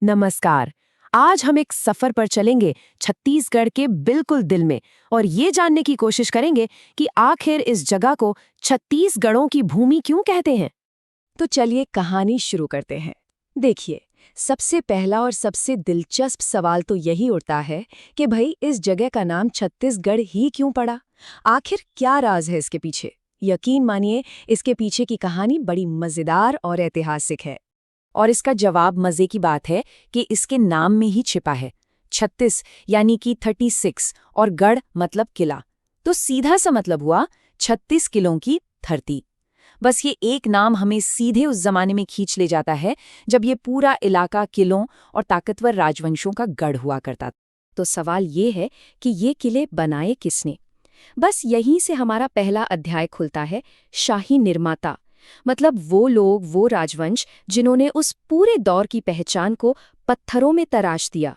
नमस्कार। आज हम एक सफर पर चलेंगे छत्तीसगढ़ के बिल्कुल दिल में और ये जानने की कोशिश करेंगे कि आखिर इस जगह को छत्तीसगढ़ों की भूमि क्यों कहते हैं। तो चलिए कहानी शुरू करते हैं। देखिए, सबसे पहला और सबसे दिलचस्प सवाल तो यही उठता है कि भाई इस जगह का नाम छत्तीसगढ़ ही क्यों पड़ा। आखिर क्या राज है इसके पीछे। यकीन मानिए, इसके पीछे की कहानी बड़ी मजेदार और ऐतिहासिक है। और इसका जवाब मजे की बात है कि इसके नाम में ही छिपा है। 36 यानी कि 36 और गढ़ मतलब किला, तो सीधा सा मतलब हुआ 36 किलों की धरती। बस ये एक नाम हमें सीधे उस जमाने में खींच ले जाता है जब ये पूरा इलाका किलों और ताकतवर राजवंशों का गढ़ हुआ करता। तो सवाल ये है कि ये किले बनाए किसने। बस यहीं से हमारा पहला अध्याय खुलता है। शाही निर्माता मतलब वो लोग, वो राजवंश जिन्होंने उस पूरे दौर की पहचान को पत्थरों में तराश दिया।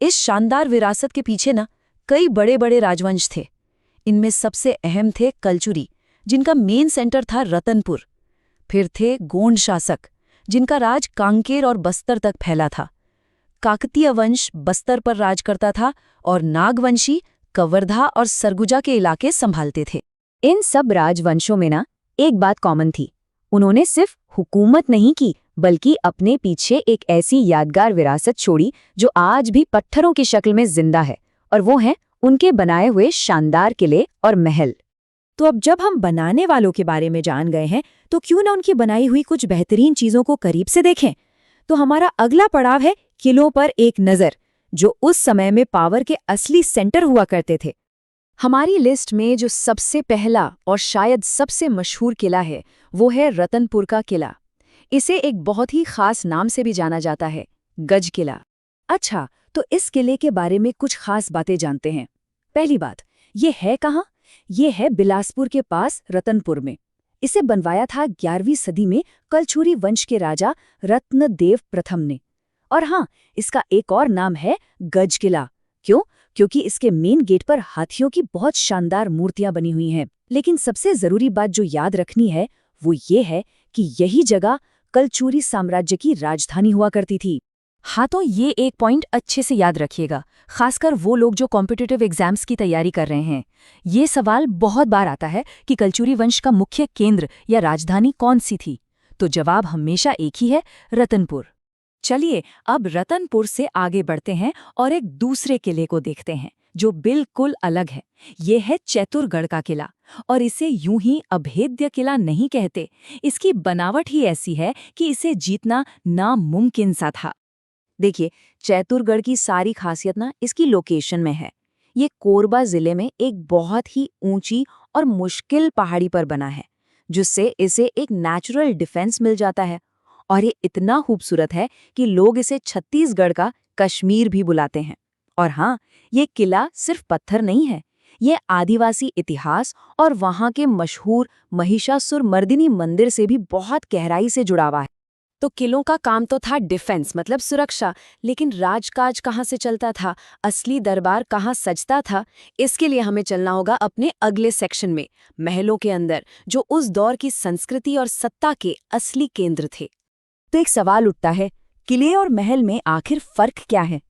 इस शानदार विरासत के पीछे ना कई बड़े बड़े राजवंश थे। इनमें सबसे अहम थे कलचुरी, जिनका मेन सेंटर था रतनपुर। फिर थे गोंड शासक, जिनका राज कांकेर और बस्तर तक फैला था। काकतीय वंश बस्तर पर राज करता था और नागवंशी कवर्धा और सरगुजा के इलाके संभालते थे। इन सब राजवंशों में ना एक बात कॉमन थी। उन्होंने सिर्फ हुकूमत नहीं की, बल्कि अपने पीछे एक ऐसी यादगार विरासत छोड़ी जो आज भी पत्थरों की शक्ल में जिंदा है, और वो हैं उनके बनाए हुए शानदार किले और महल। तो अब जब हम बनाने वालों के बारे में जान गए हैं, तो क्यों ना उनकी बनाई हुई कुछ बेहतरीन चीजों को करीब से देखें। तो हमारा अगला पड़ाव है किलों पर एक नज़र, जो उस समय में पावर के असली सेंटर हुआ करते थे। हमारी लिस्ट में जो सबसे पहला और शायद सबसे मशहूर किला है, वो है रतनपुर का किला। इसे एक बहुत ही खास नाम से भी जाना जाता है, गज किला। अच्छा, तो इस किले के बारे में कुछ खास बातें जानते हैं। पहली बात, ये है कहाँ? ये है बिलासपुर के पास रतनपुर में। इसे बनवाया था 11वीं सदी में कलचुरी वंश के राजा रत्नदेव प्रथम ने। और हाँ, इसका एक और नाम है गज किला। क्यों? क्योंकि इसके मेन गेट पर हाथियों की बहुत शानदार मूर्तियां बनी हुई हैं। लेकिन सबसे जरूरी बात जो याद रखनी है वो ये है कि यही जगह कलचुरी साम्राज्य की राजधानी हुआ करती थी। हाँ, तो ये एक पॉइंट अच्छे से याद रखिएगा, खासकर वो लोग जो कॉम्पिटिटिव एग्जाम्स की तैयारी कर रहे हैं। ये सवाल बहुत बार आता है कि कलचुरी वंश का मुख्य केंद्र या राजधानी कौन सी थी। तो जवाब हमेशा एक ही है, रतनपुर। चलिए अब रतनपुर से आगे बढ़ते हैं और एक दूसरे किले को देखते हैं जो बिल्कुल अलग है। ये है चैतुरगढ़ का किला, और इसे यूं ही अभेद्य किला नहीं कहते। इसकी बनावट ही ऐसी है कि इसे जीतना नामुमकिन सा था। देखिए, चैतुरगढ़ की सारी खासियत ना इसकी लोकेशन में है। ये कोरबा जिले में एक बहुत ही ऊंची और मुश्किल पहाड़ी पर बना है, जिससे इसे एक नेचुरल डिफेंस मिल जाता है। और ये इतना खूबसूरत है कि लोग इसे छत्तीसगढ़ का कश्मीर भी बुलाते हैं। और हाँ, ये किला सिर्फ पत्थर नहीं है, ये आदिवासी इतिहास और वहाँ के मशहूर महिषासुरमर्दिनी मंदिर से भी बहुत गहराई से जुड़ा हुआ है। तो किलों का काम तो था डिफेंस मतलब सुरक्षा, लेकिन राजकाज कहाँ से चलता था, असली दरबार कहाँ सजता था, इसके लिए हमें चलना होगा अपने अगले सेक्शन में, महलों के अंदर, जो उस दौर की संस्कृति और सत्ता के असली केंद्र थे। तो एक सवाल उठता है, किले और महल में आखिर फर्क क्या है?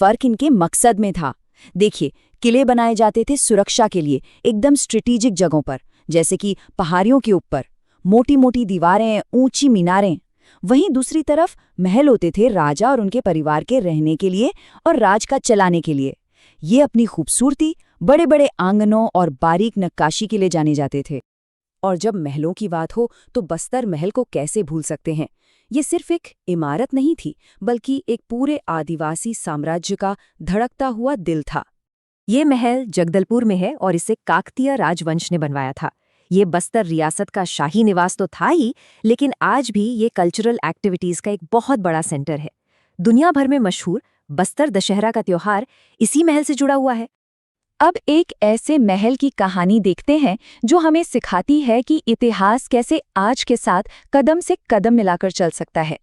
फर्क इनके मकसद में था। देखिए, किले बनाए जाते थे सुरक्षा के लिए, एकदम स्ट्रेटेजिक जगहों पर, जैसे कि पहाड़ियों के ऊपर, मोटी मोटी दीवारें, ऊंची मीनारें। वहीं दूसरी तरफ महल होते थे राजा और उनके परिवार के रहने के लिए और राज का चलाने के लिए। ये अपनी खूबसूरती, बड़े बड़े आंगनों और बारीक नक्काशी के लिए जाने जाते थे। और जब महलों की बात हो तो बस्तर महल को कैसे भूल सकते हैं। ये सिर्फ एक इमारत नहीं थी, बल्कि एक पूरे आदिवासी साम्राज्य का धड़कता हुआ दिल था। ये महल जगदलपुर में है और इसे काकतीय राजवंश ने बनवाया था। ये बस्तर रियासत का शाही निवास तो था ही, लेकिन आज भी ये कल्चरल एक्टिविटीज का एक बहुत बड़ा सेंटर है। दुनिया भर में मशहूर बस्तर दशहरा का त्योहार इसी महल से जुड़ा हुआ है। अब एक ऐसे महल की कहानी देखते हैं जो हमें सिखाती है कि इतिहास कैसे आज के साथ कदम से कदम मिलाकर चल सकता है।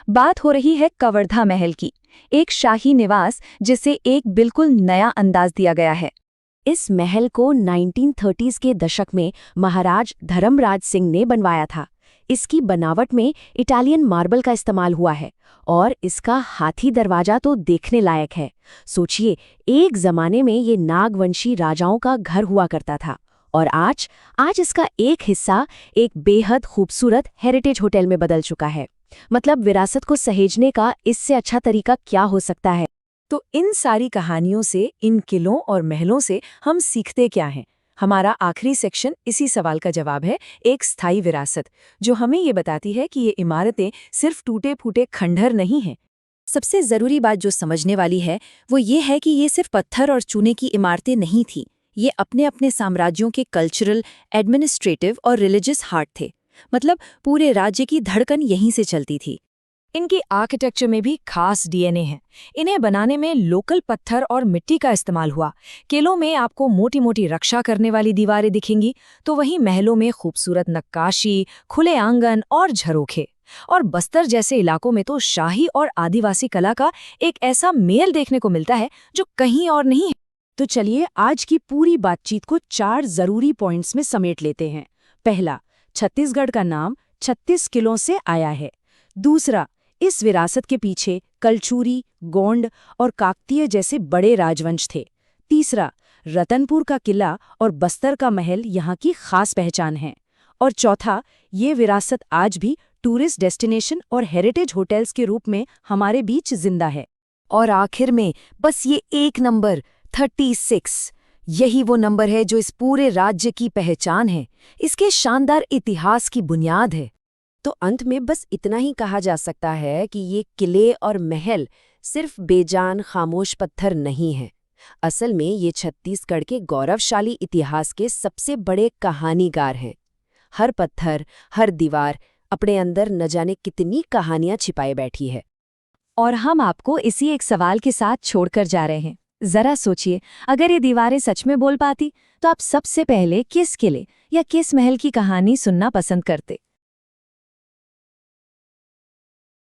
बात हो रही है कवर्धा महल की, एक शाही निवास जिसे एक बिल्कुल नया अंदाज दिया गया है। इस महल को 1930s के दशक में महाराज धर्मराज सिंह ने बनवाया था। इसकी बनावट में इटालियन मार्बल का इस्तेमाल हुआ है और इसका हाथी दरवाजा तो देखने लायक है। सोचिए, एक जमाने में ये नागवंशी राजाओं का घर हुआ करता था और आज इसका एक हिस्सा एक बेहद खूबसूरत हेरिटेज होटल में बदल चुका है। मतलब विरासत को सहेजने का इससे अच्छा तरीका क्या हो सकता है? तो इन सारी कहानियों से, इन किलों और महलों से हम सीखते क्या हैं? हमारा आखिरी सेक्शन इसी सवाल का जवाब है, एक स्थायी विरासत, जो हमें ये बताती है कि ये इमारतें सिर्फ टूटे-फूटे खंडहर नहीं हैं। सबसे जरूरी बात जो समझने वाली है वो ये है कि ये सिर्फ पत्थर और चूने की इमारतें नहीं थीं। ये अपने अपने साम्राज्यों के कल्चरल, एडमिनिस्ट्रेटिव और रिलीजियस हार्ट थे। मतलब पूरे राज्य की धड़कन यहीं से चलती थी। इनकी आर्किटेक्चर में भी खास डीएनए है। इन्हें बनाने में लोकल पत्थर और मिट्टी का इस्तेमाल हुआ। किलों में आपको मोटी मोटी रक्षा करने वाली दीवारें दिखेंगी, तो वहीं महलों में खूबसूरत नक्काशी, खुले आंगन और झरोखे। और बस्तर जैसे इलाकों में तो शाही और आदिवासी कला का एक ऐसा मेल देखने को मिलता है जो कहीं और नहीं है। तो चलिए आज की पूरी बातचीत को 4 जरूरी पॉइंट्स में समेट लेते हैं। पहला, छत्तीसगढ़ का नाम 36 किलों से आया है। दूसरा, इस विरासत के पीछे कलचुरी, गोंड और काकतीय जैसे बड़े राजवंश थे। तीसरा, रतनपुर का किला और बस्तर का महल यहाँ की खास पहचान है। और चौथा, ये विरासत आज भी टूरिस्ट डेस्टिनेशन और हेरिटेज होटल्स के रूप में हमारे बीच जिंदा है। और आखिर में बस ये एक नंबर 36, यही वो नंबर है जो इस पूरे राज्य की पहचान है, इसके शानदार इतिहास की बुनियाद है। तो अंत में बस इतना ही कहा जा सकता है कि ये किले और महल सिर्फ बेजान खामोश पत्थर नहीं हैं। असल में ये छत्तीसगढ़ के गौरवशाली इतिहास के सबसे बड़े कहानीकार हैं। हर पत्थर, हर दीवार अपने अंदर न जाने कितनी कहानियां छिपाए बैठी है। और हम आपको इसी एक सवाल के साथ छोड़कर जा रहे हैं। जरा सोचिए, अगर ये दीवारें सच में बोल पाती तो आप सबसे पहले किस किले या किस महल की कहानी सुनना पसंद करते?